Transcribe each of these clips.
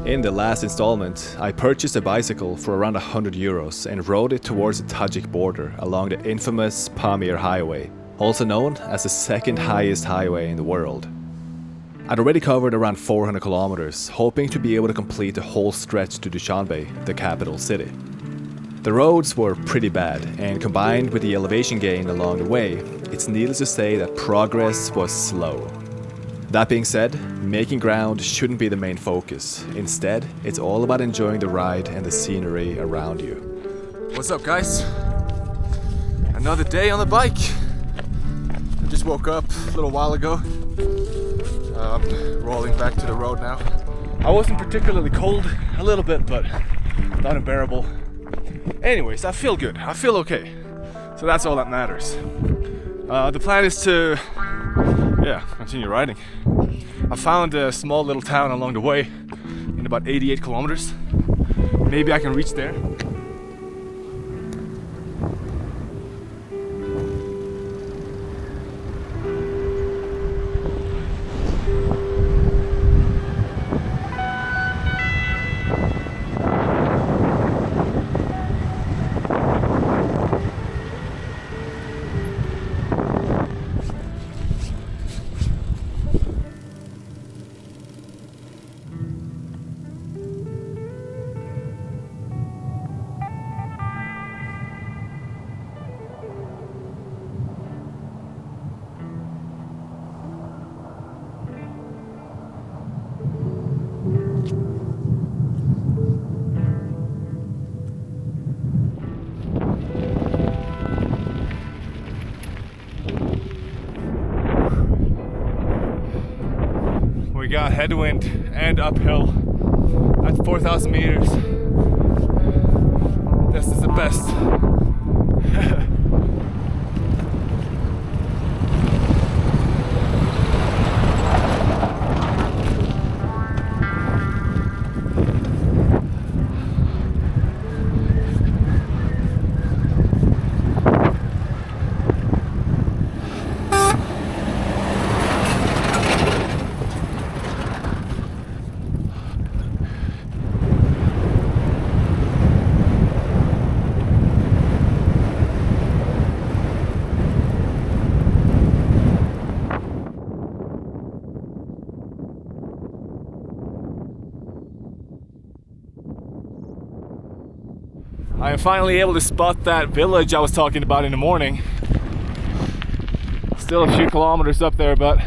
In the last installment, I purchased a bicycle for around €100 and rode it towards the Tajik border along the infamous Pamir Highway, also known as the second highest highway in the world. I'd already covered around 400 kilometers, hoping to be able to complete the whole stretch to Dushanbe, the capital city. The roads were pretty bad, and combined with the elevation gain along the way, it's needless to say that progress was slow. That being said, making ground shouldn't be the main focus. Instead, it's all about enjoying the ride and the scenery around you. What's up, guys? Another day on the bike. I just woke up a little while ago. Rolling back to the road now. I wasn't particularly cold, a little bit, but not unbearable. Anyways, I feel good. I feel okay. So that's all that matters. The plan is to continue riding. I found a small little town along the way in about 88 kilometers. Maybe I can reach there. We got headwind and uphill at 4,000 meters. This is the best. I am finally able to spot that village I was talking about in the morning. Still a few kilometers up there, but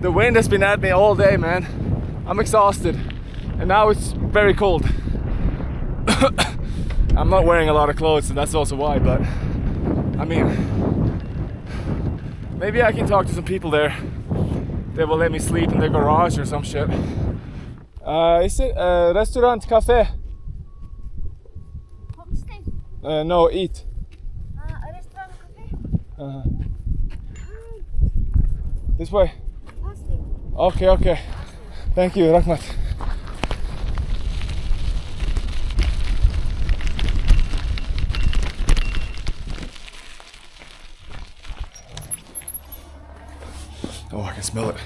the wind has been at me all day, man. I'm exhausted, and now it's very cold. I'm not wearing a lot of clothes, and that's also why, but I mean, maybe I can talk to some people there. They will let me sleep in their garage or some shit. Is it a restaurant, cafe? No, eat. A restaurant, cafe? This way. Okay. Thank you, Rahmat. Oh, I can smell it.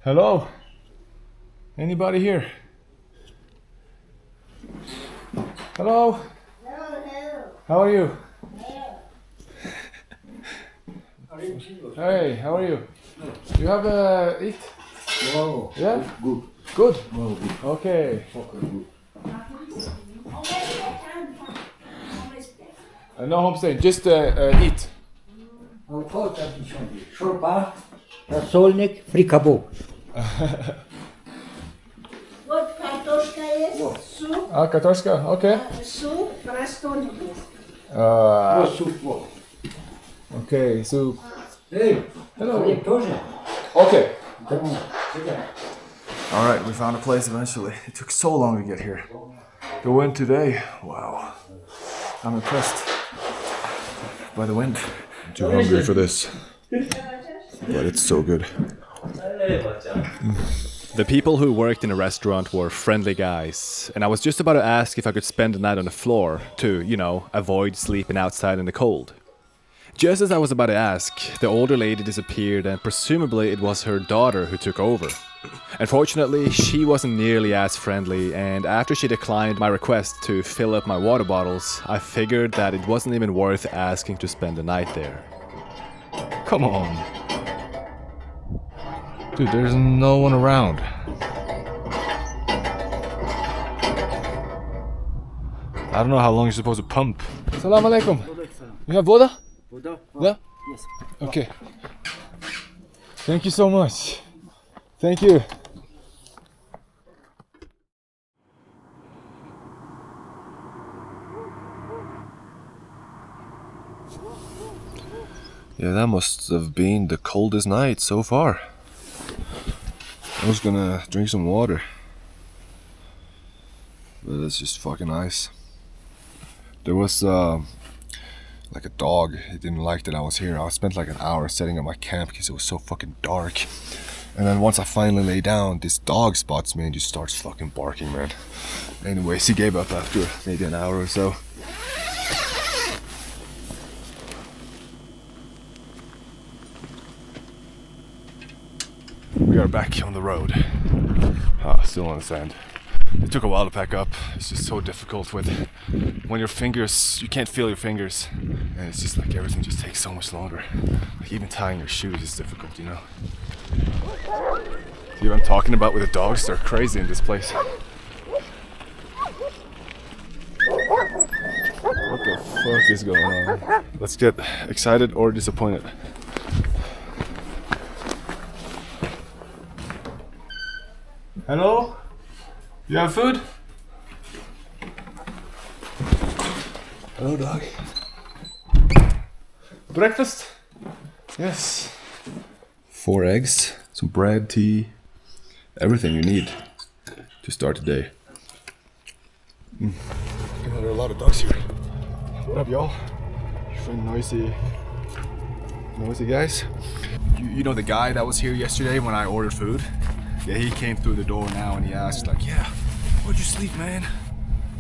Hello? Anybody here? Hello? Hello. How are you? Hey, how are you? You have eat? Wow. Yeah? Good. Good? Wow, good. Okay. Okay, good. No homestay, just eat. Шурпа, рассольник, фрикабу. Вот картошка есть, суп, Картошка, okay. суп, рассольник есть. Вот суп, вот. Okay, soup. Эй, Hello. хлеб тоже? Okay. Давай, сюда. Alright, we found a place eventually. It took so long to get here. The wind today, wow. I'm impressed by the wind. I'm too hungry for this, but it's so good. The people who worked in the restaurant were friendly guys, and I was just about to ask if I could spend the night on the floor to, avoid sleeping outside in the cold. Just as I was about to ask, the older lady disappeared, and presumably it was her daughter who took over. Unfortunately, she wasn't nearly as friendly, and after she declined my request to fill up my water bottles, I figured that it wasn't even worth asking to spend the night there. Come on. Dude, there's no one around. I don't know how long you're supposed to pump. Salam alaikum. You have water? Yeah? Yes. Okay. Thank you so much. Thank you. Yeah, that must have been the coldest night so far. I was gonna drink some water, but it's just fucking ice. There was like a dog. He didn't like that I was here. I spent like an hour setting up my camp because it was so fucking dark. And then once I finally lay down, this dog spots me and just starts fucking barking, man. Anyways, he gave up after maybe an hour or so. We are back on the road. Still on the sand. It took a while to pack up. It's just so difficult with when your fingers, you can't feel your fingers, and it's just like everything just takes so much longer. Like even tying your shoes is difficult, See what I'm talking about with the dogs? They're crazy in this place. What the fuck is going on? Let's get excited or disappointed. Hello? You have food? Hello, dog. Breakfast? Yes. 4 eggs, some bread, tea, everything you need to start the day. There are a lot of dogs here. What up, y'all? You friend noisy guys? You know the guy that was here yesterday when I ordered food? Yeah, he came through the door now and he asked like, yeah, where'd you sleep, man?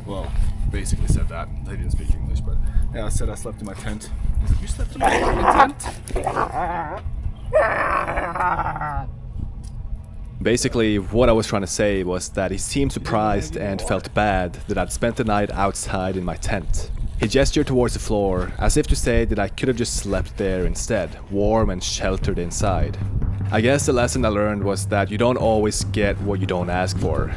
Well, basically said that. They didn't speak English, but yeah, I said I slept in my tent. He said, you slept in my tent? Basically, what I was trying to say was that he seemed surprised and felt bad that I'd spent the night outside in my tent. He gestured towards the floor, as if to say that I could have just slept there instead, warm and sheltered inside. I guess the lesson I learned was that you don't always get what you don't ask for.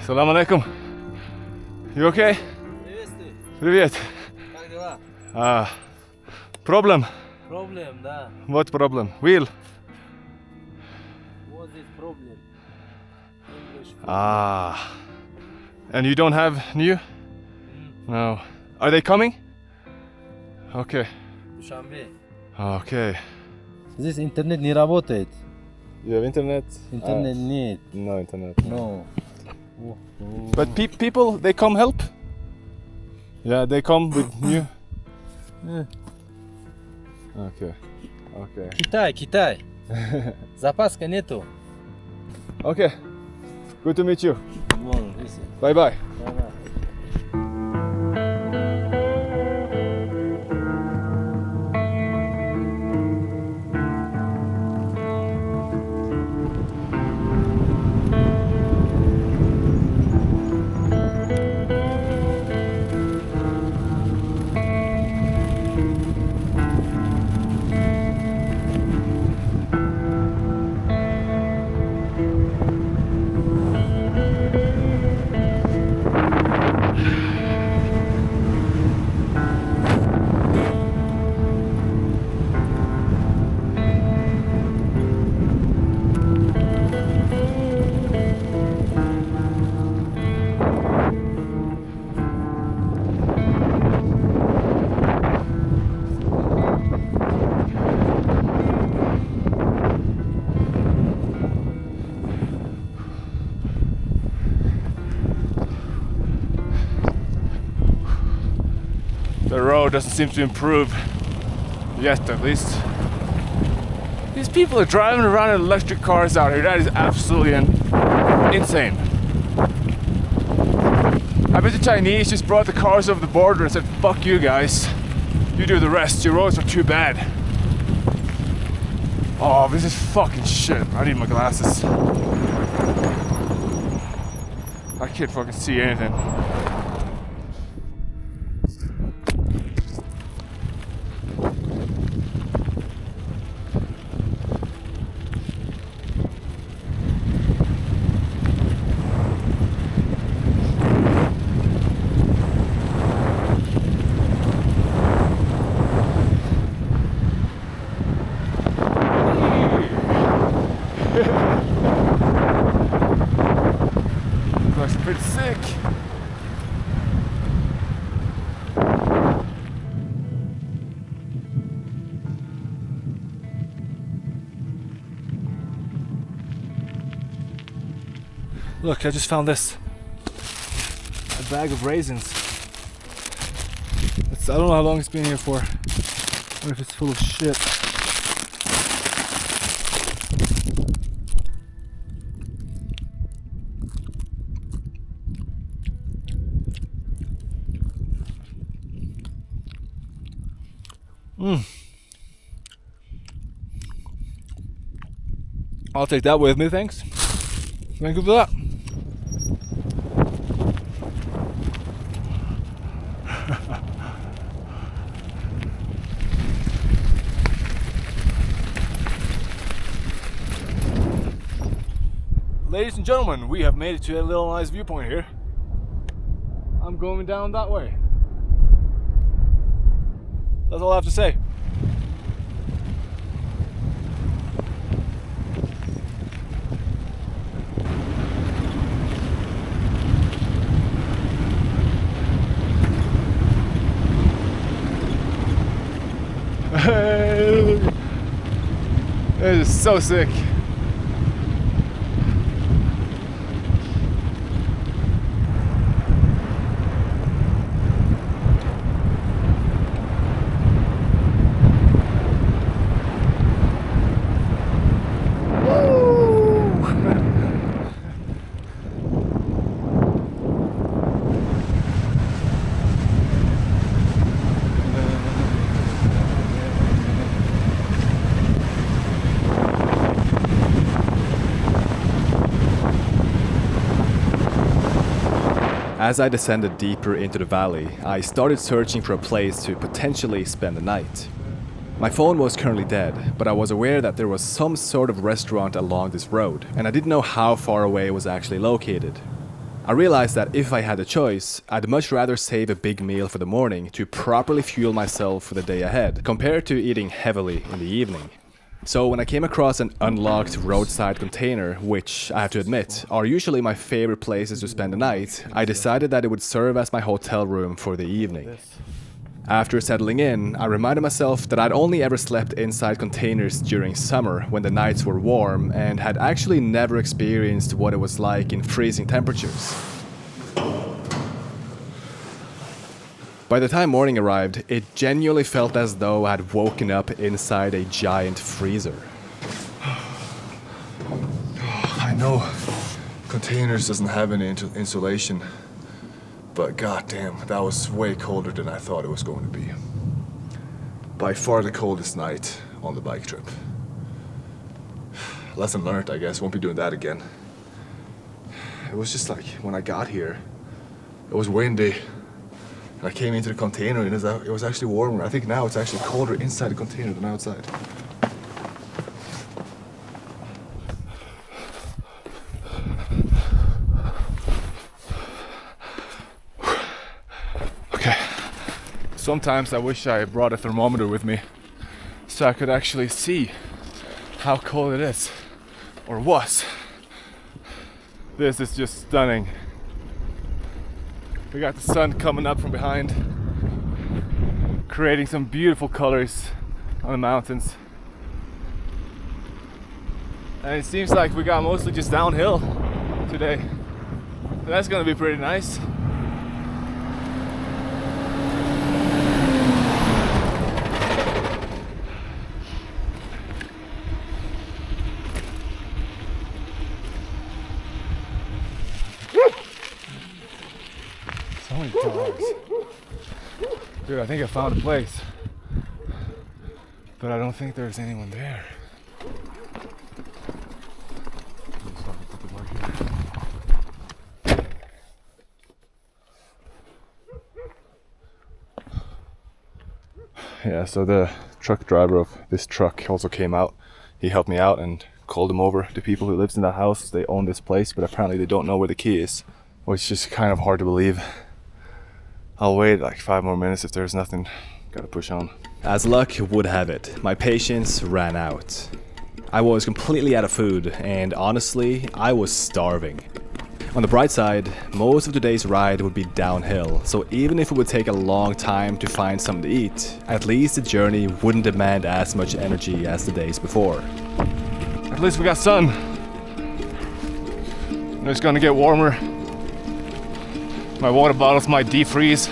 Salam alaikum. You okay? Привет. Как дела? Problem. Проблем, да. What problem? Wheel. What is problem? English. And you don't have new? No. Are they coming? Okay. Dushanbe. Okay. Здесь интернет не работает. You have internet? Интернет нет. No internet. No. But people, they come help? Yeah, they come with new? Okay. Okay. Китай. Запаска нету. Okay. Good to meet you. Вон, здесь. Bye bye. Да-да. road doesn't seem to improve. Yet, at least. These people are driving around in electric cars out here. That is absolutely insane. I bet the Chinese just brought the cars over the border and said, fuck you guys. You do the rest. Your roads are too bad. Oh, this is fucking shit. I need my glasses. I can't fucking see anything. Looks pretty sick. Look, I just found this. A bag of raisins. I don't know how long it's been here for. I wonder if it's full of shit. I'll take that with me, thanks. Thank you for that. Ladies and gentlemen, we have made it to a little nice viewpoint here. I'm going down that way. That's all I have to say. This is so sick. As I descended deeper into the valley, I started searching for a place to potentially spend the night. My phone was currently dead, but I was aware that there was some sort of restaurant along this road, and I didn't know how far away it was actually located. I realized that if I had a choice, I'd much rather save a big meal for the morning to properly fuel myself for the day ahead, compared to eating heavily in the evening. So when I came across an unlocked roadside container, which I have to admit are usually my favorite places to spend the night, I decided that it would serve as my hotel room for the evening. After settling in, I reminded myself that I'd only ever slept inside containers during summer when the nights were warm and had actually never experienced what it was like in freezing temperatures. By the time morning arrived, it genuinely felt as though I had woken up inside a giant freezer. I know containers doesn't have any insulation, but goddamn, that was way colder than I thought it was going to be. By far the coldest night on the bike trip. Lesson learned, I guess. Won't be doing that again. It was just like when I got here, it was windy. And I came into the container and it was actually warmer. I think now it's actually colder inside the container than outside. Okay. Sometimes I wish I brought a thermometer with me so I could actually see how cold it is, or was. This is just stunning. We got the sun coming up from behind, creating some beautiful colors on the mountains. And it seems like we got mostly just downhill today. And that's gonna be pretty nice. many dogs. Dude, I think I found a place. But I don't think there's anyone there. Yeah, so the truck driver of this truck also came out. He helped me out and called him over. The people who lives in that house, they own this place, but apparently they don't know where the key is, which is kind of hard to believe. I'll wait like 5 more minutes if there's nothing. Gotta push on. As luck would have it, my patience ran out. I was completely out of food, and honestly, I was starving. On the bright side, most of today's ride would be downhill, so even if it would take a long time to find something to eat, at least the journey wouldn't demand as much energy as the days before. At least we got sun. And it's gonna get warmer. My water bottles might defreeze.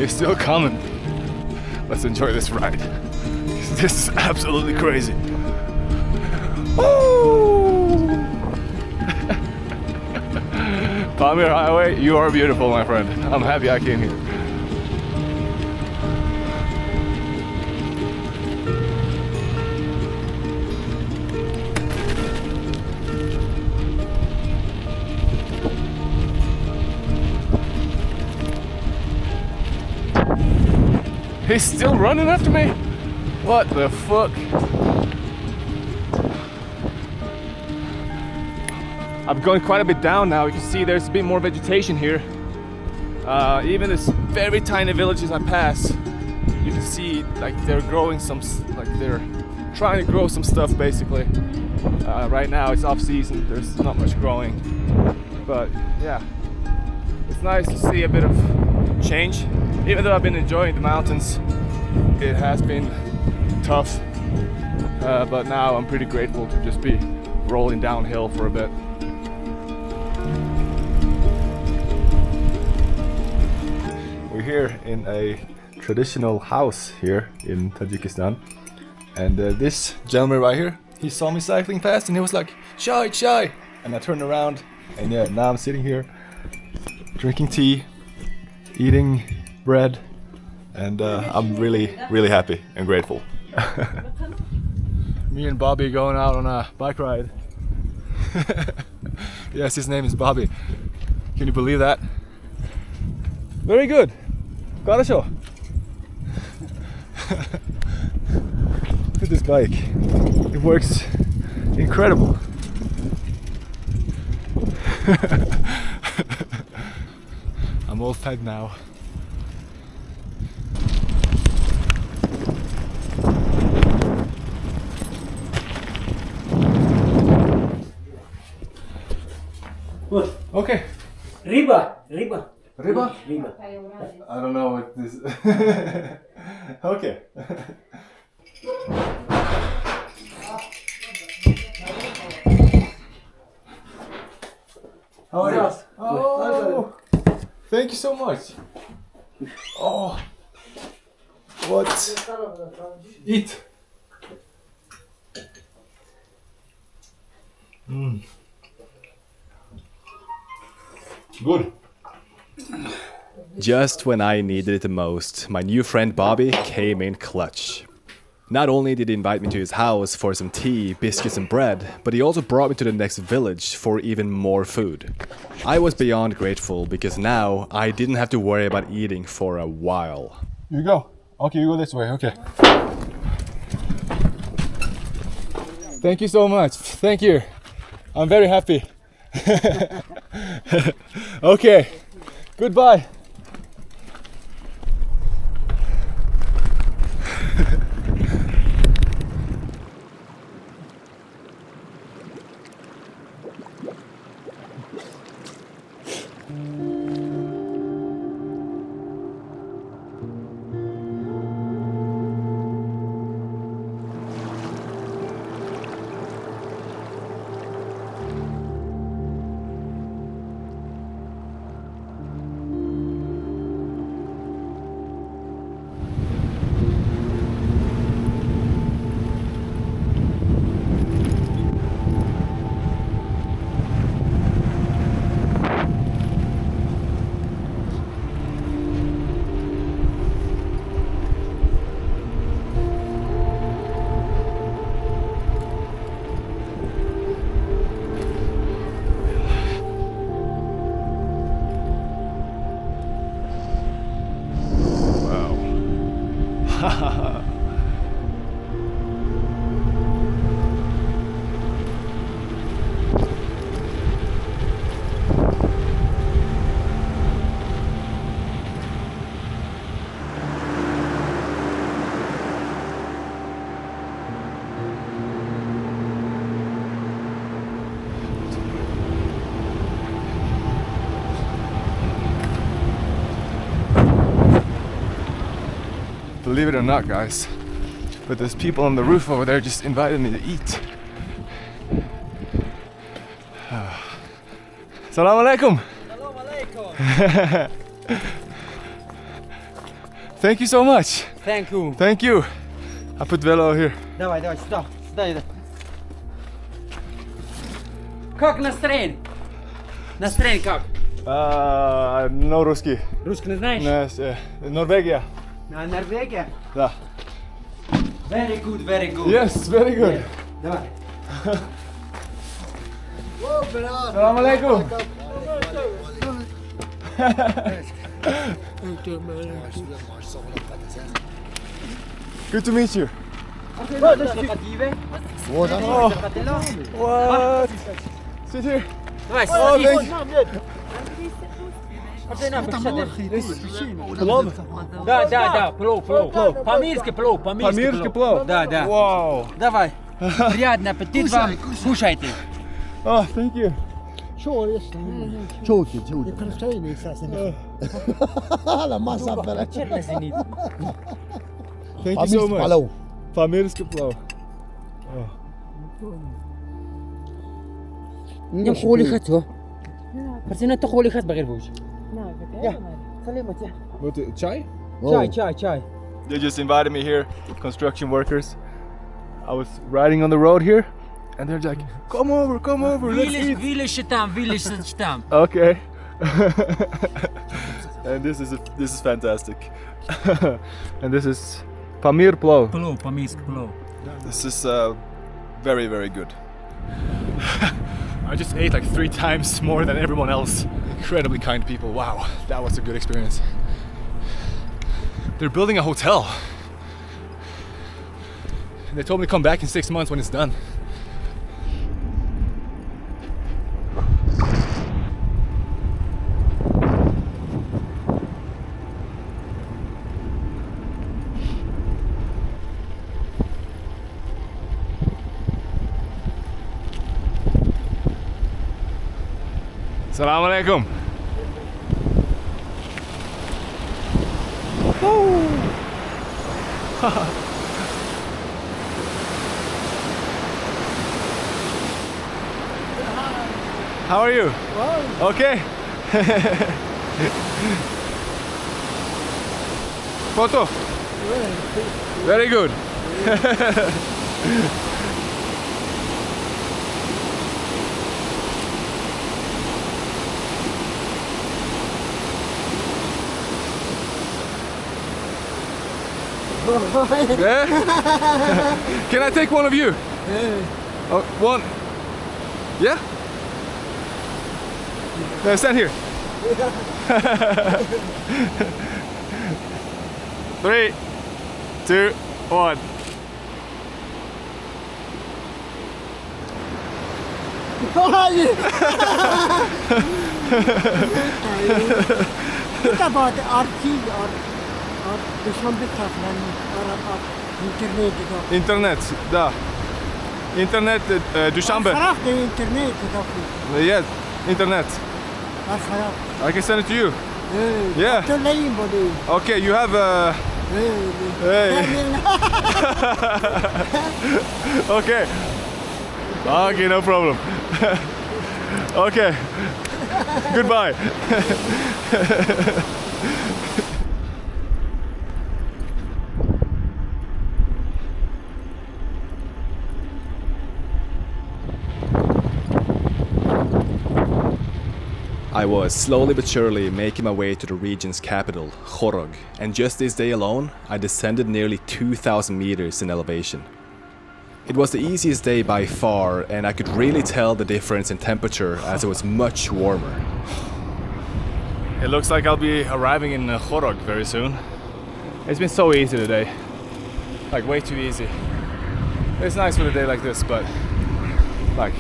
It's still coming. Let's enjoy this ride. This is absolutely crazy. Woo! Pamir Highway, you are beautiful, my friend. I'm happy I came here. He's still running after me? What the fuck? I'm going quite a bit down now. You can see there's a bit more vegetation here. Even this very tiny villages I pass, you can see like they're growing some, like they're trying to grow some stuff basically. Right now it's off season, there's not much growing. But yeah, it's nice to see a bit of change. Even though I've been enjoying the mountains, it has been tough. But now I'm pretty grateful to just be rolling downhill for a bit. We're here in a traditional house here in Tajikistan. And this gentleman right here, he saw me cycling past and he was like, "Chai, chai!" And I turned around and yeah, now I'm sitting here drinking tea, eating bread, and I'm really, really happy and grateful. Me and Bobby going out on a bike ride. Yes, his name is Bobby. Can you believe that? Very good. Хорошо. Look at this bike. It works incredible. I'm all fed now. Okay. Riba. Riba? Riba. I don't know what this. Okay. How are you? Oh, thank you so much. Oh, what? Eat. Good. Just when I needed it the most, my new friend Bobby came in clutch. Not only did he invite me to his house for some tea, biscuits and bread, but he also brought me to the next village for even more food. I was beyond grateful because now I didn't have to worry about eating for a while. You go. Okay, you go this way. Okay. Thank you so much. Thank you. I'm very happy. Okay. Goodbye. believe it or not, guys, but there's people on the roof over there just invited me to eat. Salam alaikum. Salam alaikum. Thank you so much. Thank you. Thank you. I put Velo here. Давай, сюда, иди. Как настроение? Настроение как? No русский. Русский не знаешь? Yes, Norvegia. Норвегия? Да. Very good, very good. Yes, very good. Давай. Salam alaikum. Good to meet you. What? What? Sit here. Давай, Oh, садись. thank you. Plov? Да, плов. Памирский плов. Памирский плов? Да. Wow. Давай. Приятный аппетит вам. Кушайте. Oh, thank you. Çoğuki. Hala masafere. Thank you so much. Palav. Pamirski plov. نم خولي خاتو. فرسنا تخولي خات بغير بوج. يا سلامة. What, chai? Chai. They just invited me here, construction workers. I was riding on the road here, and they're like, come over, let's eat. Village там. Okay. And this is fantastic. And this is Pamir plov. Плов, памирский плов. This is very, very good. I just ate like 3 times more than everyone else. Incredibly kind people. Wow, that was a good experience. They're building a hotel. They told me to come back in 6 months when it's done. Assalamu alaikum. How are you? Okay. Photo. Very good. Yeah? Can I take one of you? Oh, one. Yeah? No, stand here. 3, 2, 1. What about RT or Dushanbe or Internet, da. Internet, Dushanbe. خراب the internet Yes, internet. I can send it to you. Yeah. تلاقي بودي Okay, you have Hey. Okay. Okay, no problem. Okay. Goodbye. I was slowly but surely making my way to the region's capital, Khorog, and just this day alone, I descended nearly 2,000 meters in elevation. It was the easiest day by far, and I could really tell the difference in temperature as it was much warmer. It looks like I'll be arriving in Khorog very soon. It's been so easy today, like way too easy. It's nice with a day like this, but like,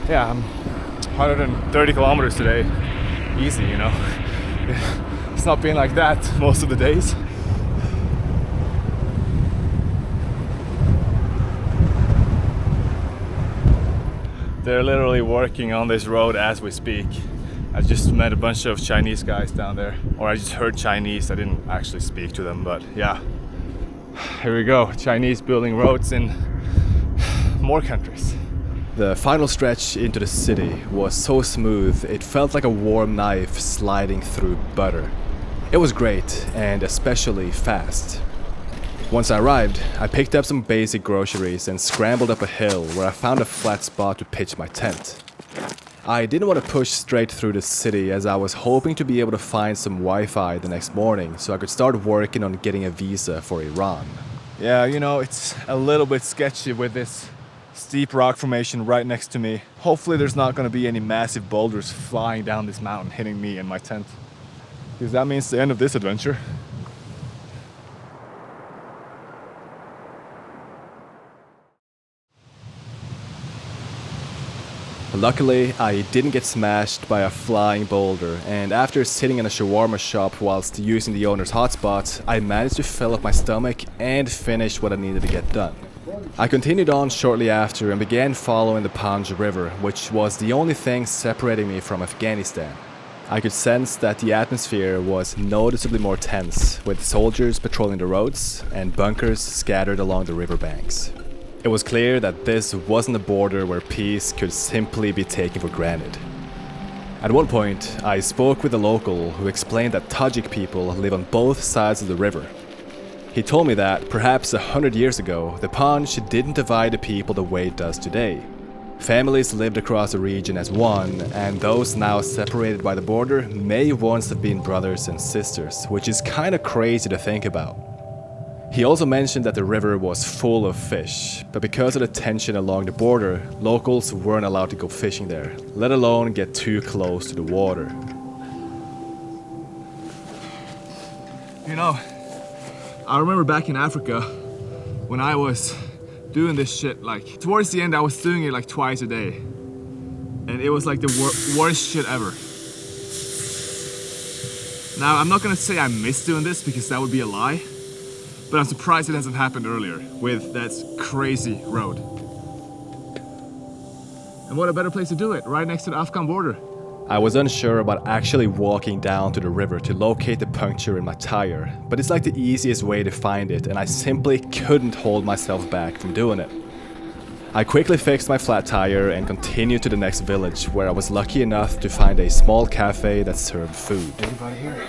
yeah, I'm 130 kilometers today, easy, you know. It's not been like that most of the days. They're literally working on this road as we speak. I just met a bunch of Chinese guys down there, or I just heard Chinese. I didn't actually speak to them, but yeah. Here we go, Chinese building roads in more countries. The final stretch into the city was so smooth it felt like a warm knife sliding through butter. It was great and especially fast. Once I arrived, I picked up some basic groceries and scrambled up a hill where I found a flat spot to pitch my tent. I didn't want to push straight through the city as I was hoping to be able to find some Wi-Fi the next morning so I could start working on getting a visa for Iran. Yeah, you know, it's a little bit sketchy with this steep rock formation right next to me. Hopefully there's not going to be any massive boulders flying down this mountain hitting me and my tent, because that means the end of this adventure. Luckily, I didn't get smashed by a flying boulder, and after sitting in a shawarma shop whilst using the owner's hotspot, I managed to fill up my stomach and finish what I needed to get done. I continued on shortly after and began following the Panj River, which was the only thing separating me from Afghanistan. I could sense that the atmosphere was noticeably more tense, with soldiers patrolling the roads and bunkers scattered along the riverbanks. It was clear that this wasn't a border where peace could simply be taken for granted. At one point, I spoke with a local who explained that Tajik people live on both sides of the river. He told me that, perhaps 100 years ago, the Panj didn't divide the people the way it does today. Families lived across the region as one, and those now separated by the border may once have been brothers and sisters, which is kinda crazy to think about. He also mentioned that the river was full of fish, but because of the tension along the border, locals weren't allowed to go fishing there, let alone get too close to the water. You know, I remember back in Africa when I was doing this shit, like towards the end I was doing it like twice a day, and it was like the worst shit ever. Now I'm not gonna say I miss doing this because that would be a lie, but I'm surprised it hasn't happened earlier with that crazy road. And what a better place to do it, right next to the Afghan border. I was unsure about actually walking down to the river to locate the puncture in my tire, but it's like the easiest way to find it, and I simply couldn't hold myself back from doing it. I quickly fixed my flat tire and continued to the next village, where I was lucky enough to find a small cafe that served food. Anybody here?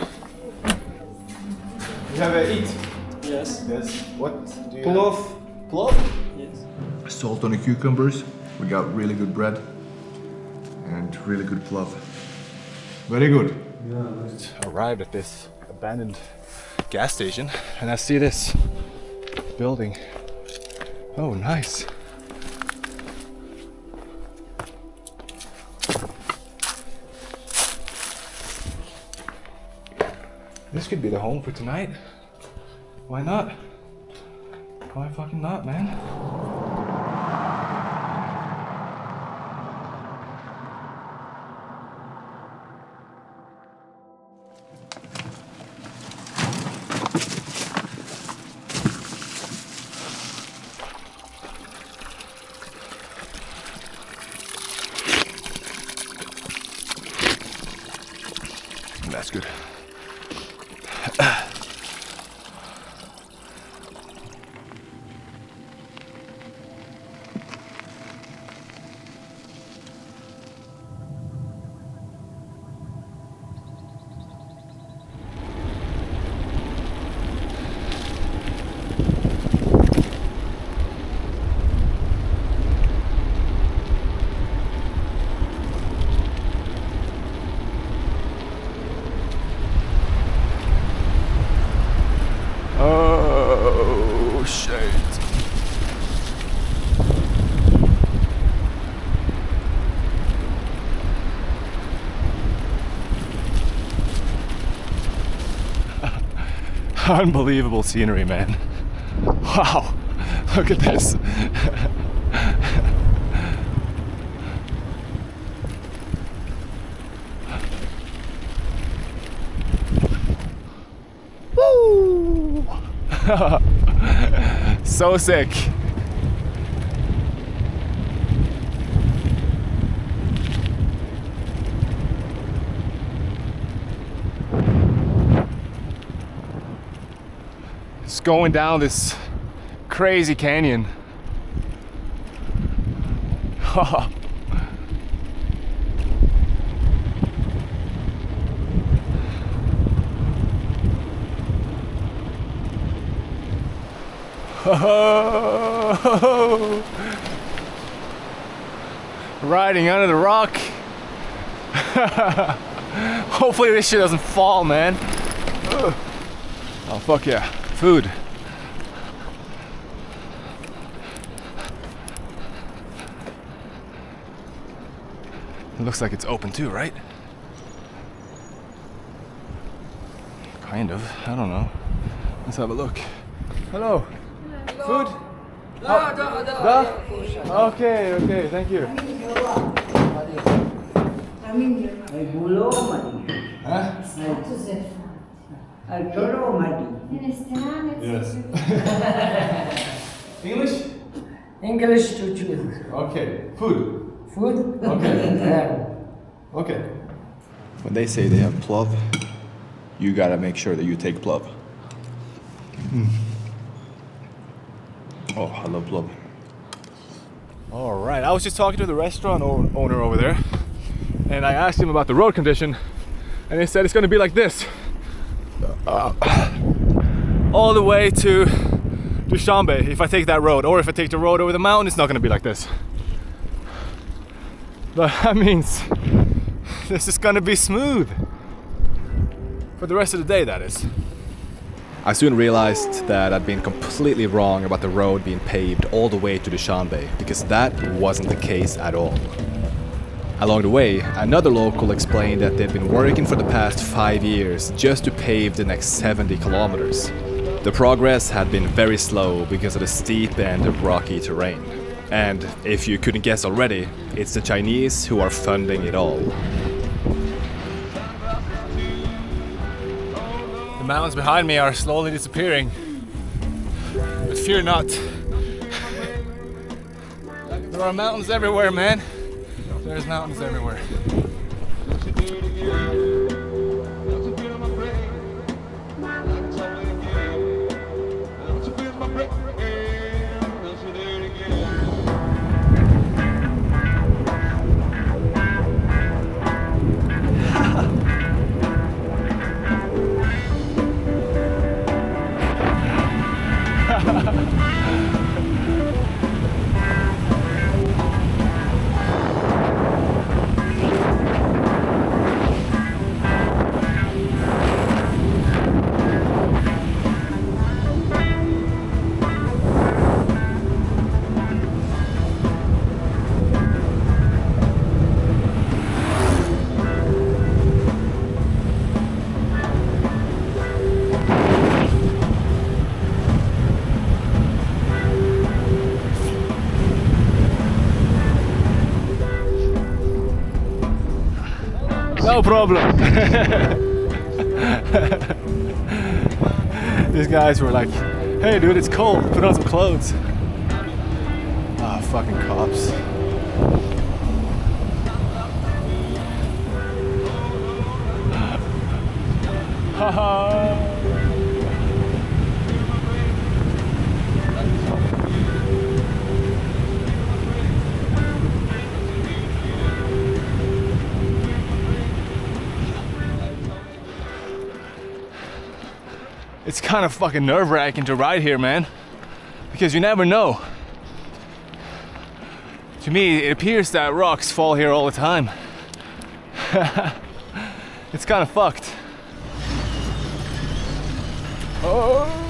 You have a eat? Yes. Yes. What do you Plov. have? Plov? Yes. Salt on the cucumbers. We got really good bread and really good plov. Very good. Yeah. Arrived at this abandoned gas station and I see this building. Oh, nice. This could be the home for tonight. Why not? Why fucking not, man? That's good. Oh, shit. Unbelievable scenery, man. Wow, look at this. Woo! So sick. It's going down this crazy canyon. Riding under the rock. Hopefully this shit doesn't fall, man. Oh fuck yeah, food. It looks like it's open too, right? Kind of, I don't know. Let's have a look. Hello. Food? Okay, okay, thank you. Huh? Yes. English? English to choose. Okay. Food? Food? Okay. Yeah. Okay. When they say they have plov, you gotta make sure that you take plov. Oh, I love plov. All right, I was just talking to the restaurant owner over there, and I asked him about the road condition, and he said it's gonna be like this. All the way to Dushanbe if I take that road, or if I take the road over the mountain, it's not gonna be like this. But that means this is gonna be smooth. For the rest of the day, that is. I soon realized that I'd been completely wrong about the road being paved all the way to Dushanbe, because that wasn't the case at all. Along the way, another local explained that they'd been working for the past 5 years just to pave the next 70 kilometers. The progress had been very slow because of the steep and rocky terrain. And if you couldn't guess already, it's the Chinese who are funding it all. The mountains behind me are slowly disappearing. But fear not. There are mountains everywhere, man. There's mountains everywhere. No problem. These guys were like, hey dude, it's cold, put on some clothes. Ah, fucking cops. Haha. It's kind of fucking nerve-wracking to ride here, man, because you never know. To me, it appears that rocks fall here all the time. It's kind of fucked. Oh.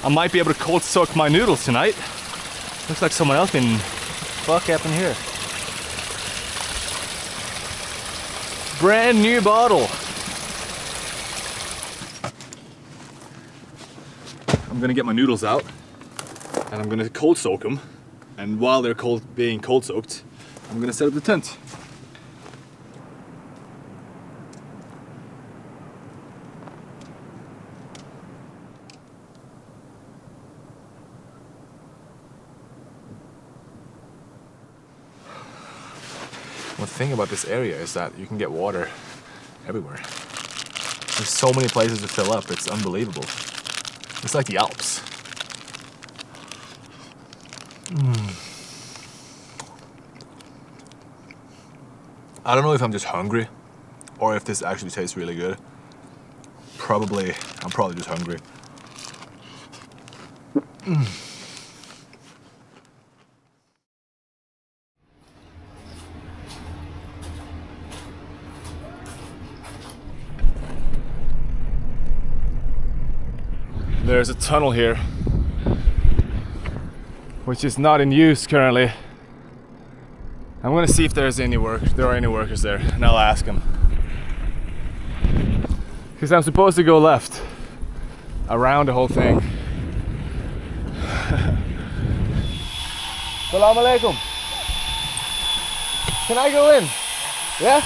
I might be able to cold soak my noodles tonight. Looks like someone else been fuck up in here. Brand new bottle. I'm gonna get my noodles out and I'm gonna cold soak them. And while they're being cold soaked, I'm gonna set up the tent. One thing about this area is that you can get water everywhere. There's so many places to fill up, it's unbelievable. It's like the Alps. I don't know if I'm just hungry or if this actually tastes really good. I'm probably just hungry. There's a tunnel here, which is not in use currently. I'm gonna see if there are any workers there, and I'll ask them. Because I'm supposed to go left, around the whole thing. Salam alaikum. Can I go in? Yeah?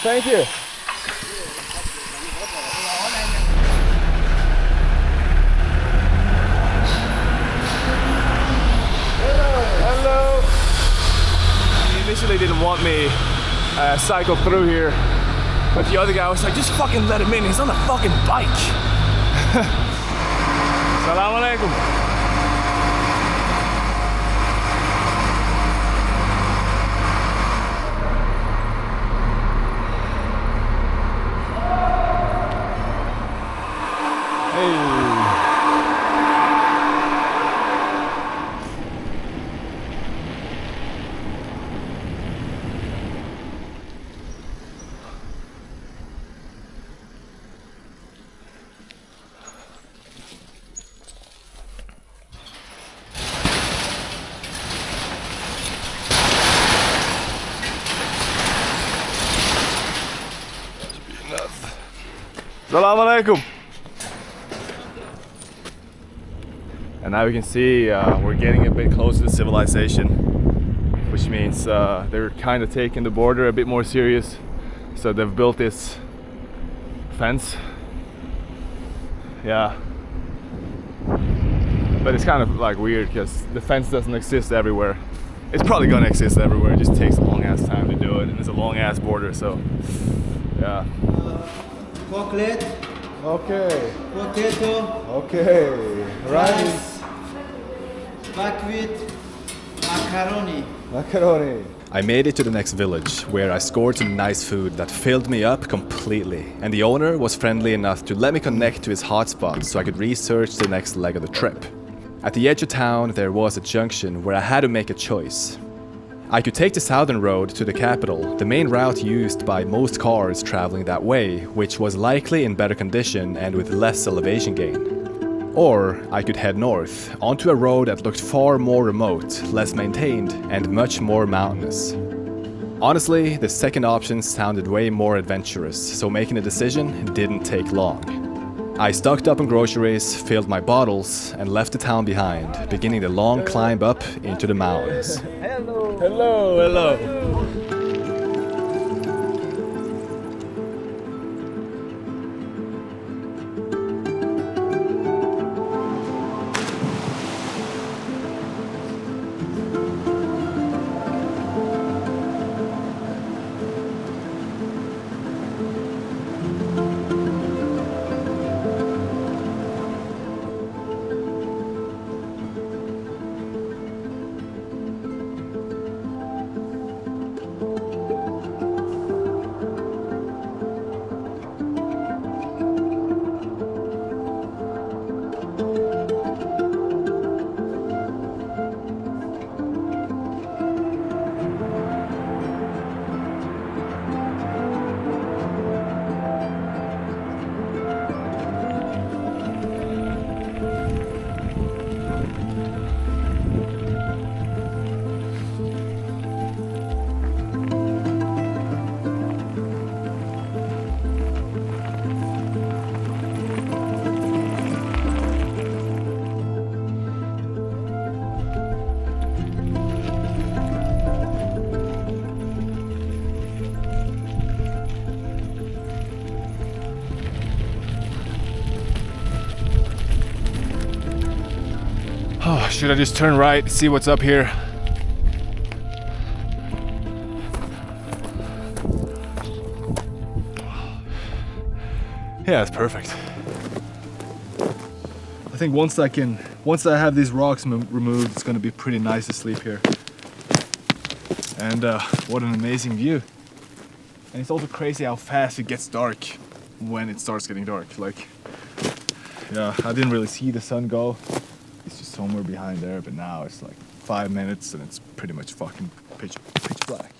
Thank you. Hello. He initially didn't want me cycle through here, but the other guy was like, just fucking let him in, he's on a fucking bike. Salam alaikum. Salam alaikum. And now we can see we're getting a bit closer to civilization, which means they're kind of taking the border a bit more serious. So they've built this fence. Yeah. But it's kind of like weird because the fence doesn't exist everywhere. It's probably gonna exist everywhere, it just takes a long ass time to do it, and it's a long ass border, so yeah. Chocolate, Okay, potato, okay, rice, buckwheat, macaroni. macaroni. I made it to the next village, where I scored some nice food that filled me up completely, and the owner was friendly enough to let me connect to his hotspot so I could research the next leg of the trip. At the edge of town, there was a junction where I had to make a choice. I could take the southern road to the capital, the main route used by most cars traveling that way, which was likely in better condition and with less elevation gain. Or I could head north, onto a road that looked far more remote, less maintained, and much more mountainous. Honestly, the second option sounded way more adventurous, so making a decision didn't take long. I stocked up on groceries, filled my bottles, and left the town behind, beginning the long climb up into the mountains. Hello. Hello, hello. Oh, should I just turn right, see what's up here? Yeah, it's perfect. I think once I have these rocks removed, it's gonna be pretty nice to sleep here. And what an amazing view. And it's also crazy how fast it gets dark when it starts getting dark. Like, yeah, I didn't really see the sun go. It's just somewhere behind there, but now it's like 5 minutes and it's pretty much fucking pitch black.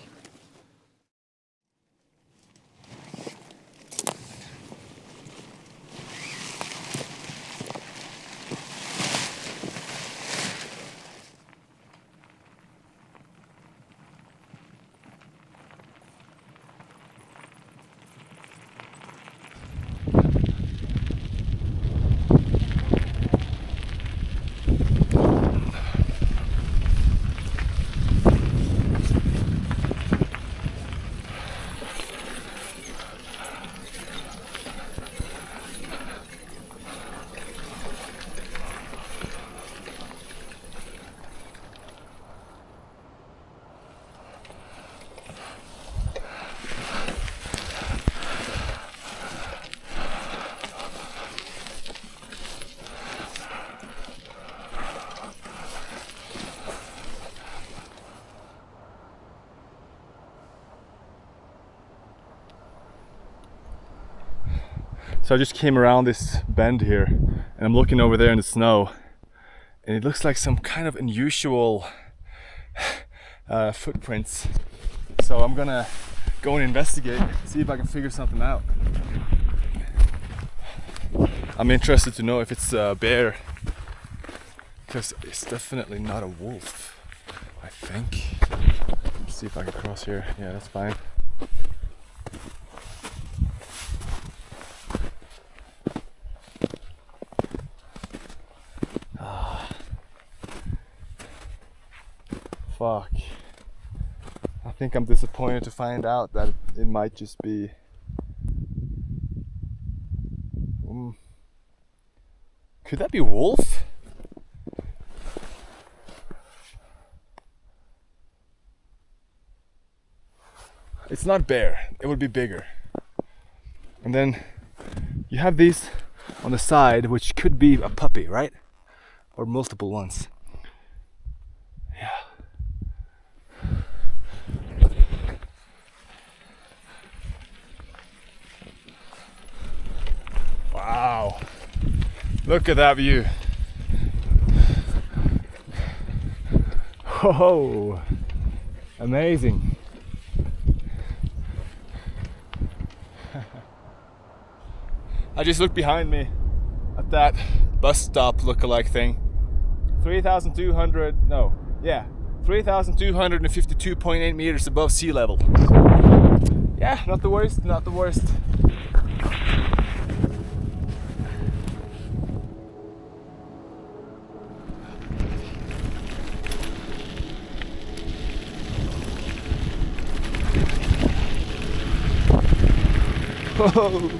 So I just came around this bend here and I'm looking over there in the snow and it looks like some kind of unusual footprints. So I'm gonna go and investigate, see if I can figure something out. I'm interested to know if it's a bear, because it's definitely not a wolf, I think. Let's see if I can cross here. Yeah, that's fine. Fuck. I think I'm disappointed to find out that it might just be could that be wolf? It's not bear, it would be bigger. And then you have these on the side, which could be a puppy, right? Or multiple ones. Yeah. Wow. Look at that view. Whoa. Amazing. I just looked behind me at that bus stop lookalike thing. 3,252.8 meters above sea level. Yeah, not the worst, not the worst. Whoa.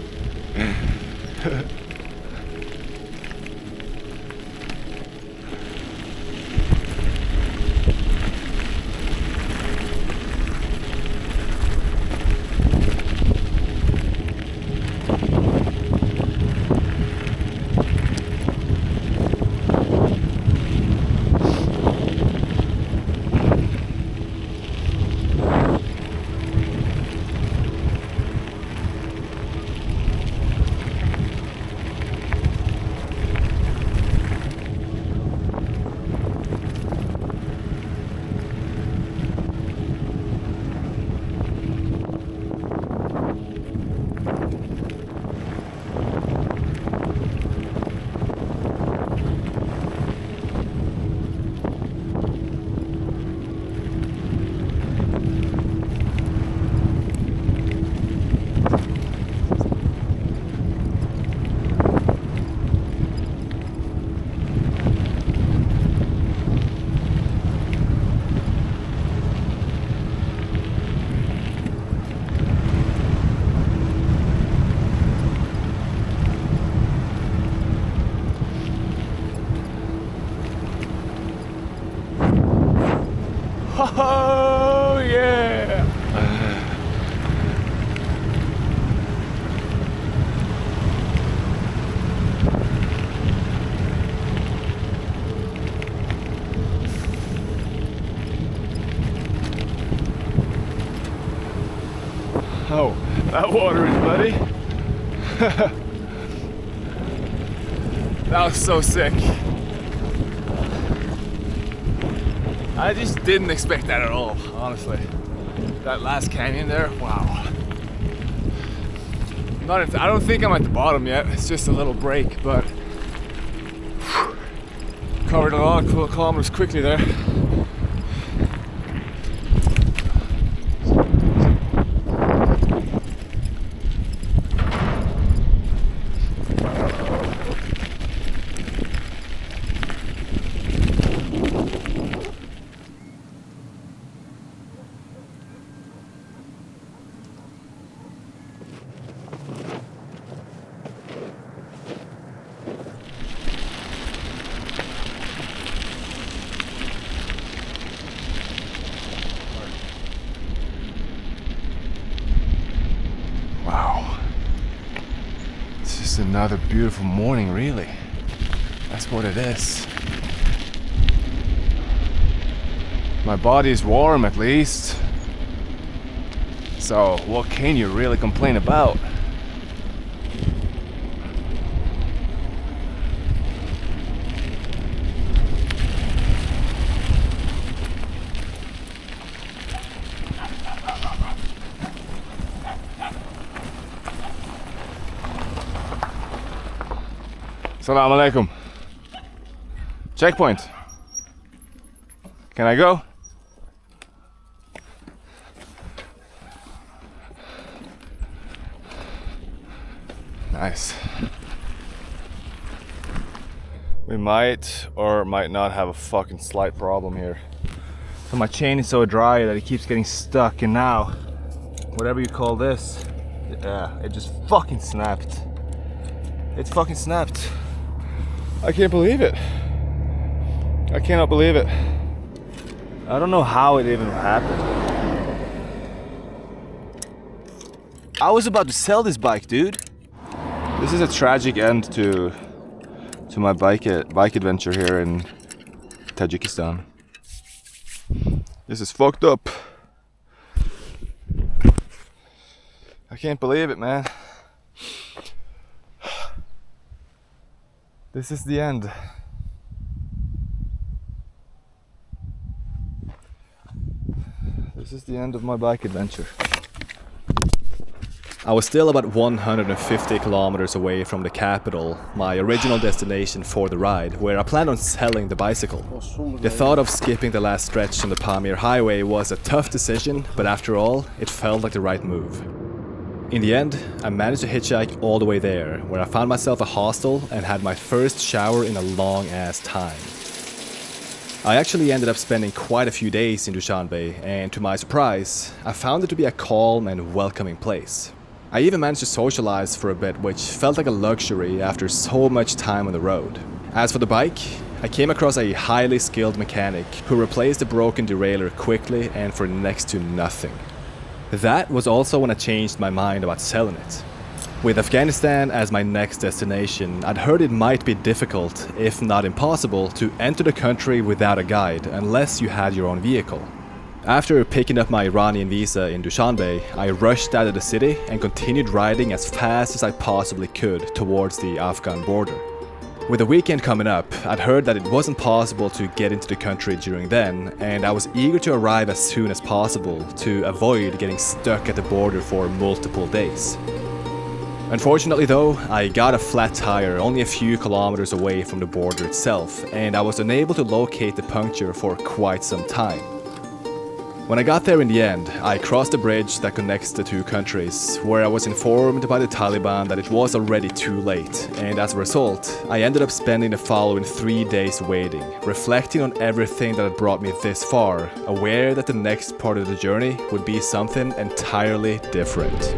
That water is muddy. That was so sick. I just didn't expect that at all, honestly. That last canyon there, wow. I don't think I'm at the bottom yet. It's just a little break, but covered a lot of kilometers quickly there. Wow. It's just another beautiful morning, really. That's what it is. My body's warm at least. So what can you really complain about? Assalamu alaikum. Checkpoint. Can I go? Nice. We might or might not have a fucking slight problem here. So my chain is so dry that it keeps getting stuck, and now, whatever you call this, yeah, it just fucking snapped. It fucking snapped. I can't believe it. I cannot believe it. I don't know how it even happened. I was about to sell this bike, dude. This is a tragic end to my bike adventure here in Tajikistan. This is fucked up. I can't believe it, man. This is the end. This is the end of my bike adventure. I was still about 150 kilometers away from the capital, my original destination for the ride, where I planned on selling the bicycle. The thought of skipping the last stretch on the Pamir Highway was a tough decision, but after all, it felt like the right move. In the end, I managed to hitchhike all the way there, where I found myself a hostel and had my first shower in a long-ass time. I actually ended up spending quite a few days in Dushanbe, and to my surprise, I found it to be a calm and welcoming place. I even managed to socialize for a bit, which felt like a luxury after so much time on the road. As for the bike, I came across a highly skilled mechanic who replaced the broken derailleur quickly and for next to nothing. That was also when I changed my mind about selling it. With Afghanistan as my next destination, I'd heard it might be difficult, if not impossible, to enter the country without a guide unless you had your own vehicle. After picking up my Iranian visa in Dushanbe, I rushed out of the city and continued riding as fast as I possibly could towards the Afghan border. With the weekend coming up, I'd heard that it wasn't possible to get into the country during then, and I was eager to arrive as soon as possible to avoid getting stuck at the border for multiple days. Unfortunately though, I got a flat tire only a few kilometers away from the border itself, and I was unable to locate the puncture for quite some time. When I got there in the end, I crossed the bridge that connects the two countries, where I was informed by the Taliban that it was already too late, and as a result, I ended up spending the following 3 days waiting, reflecting on everything that had brought me this far, aware that the next part of the journey would be something entirely different.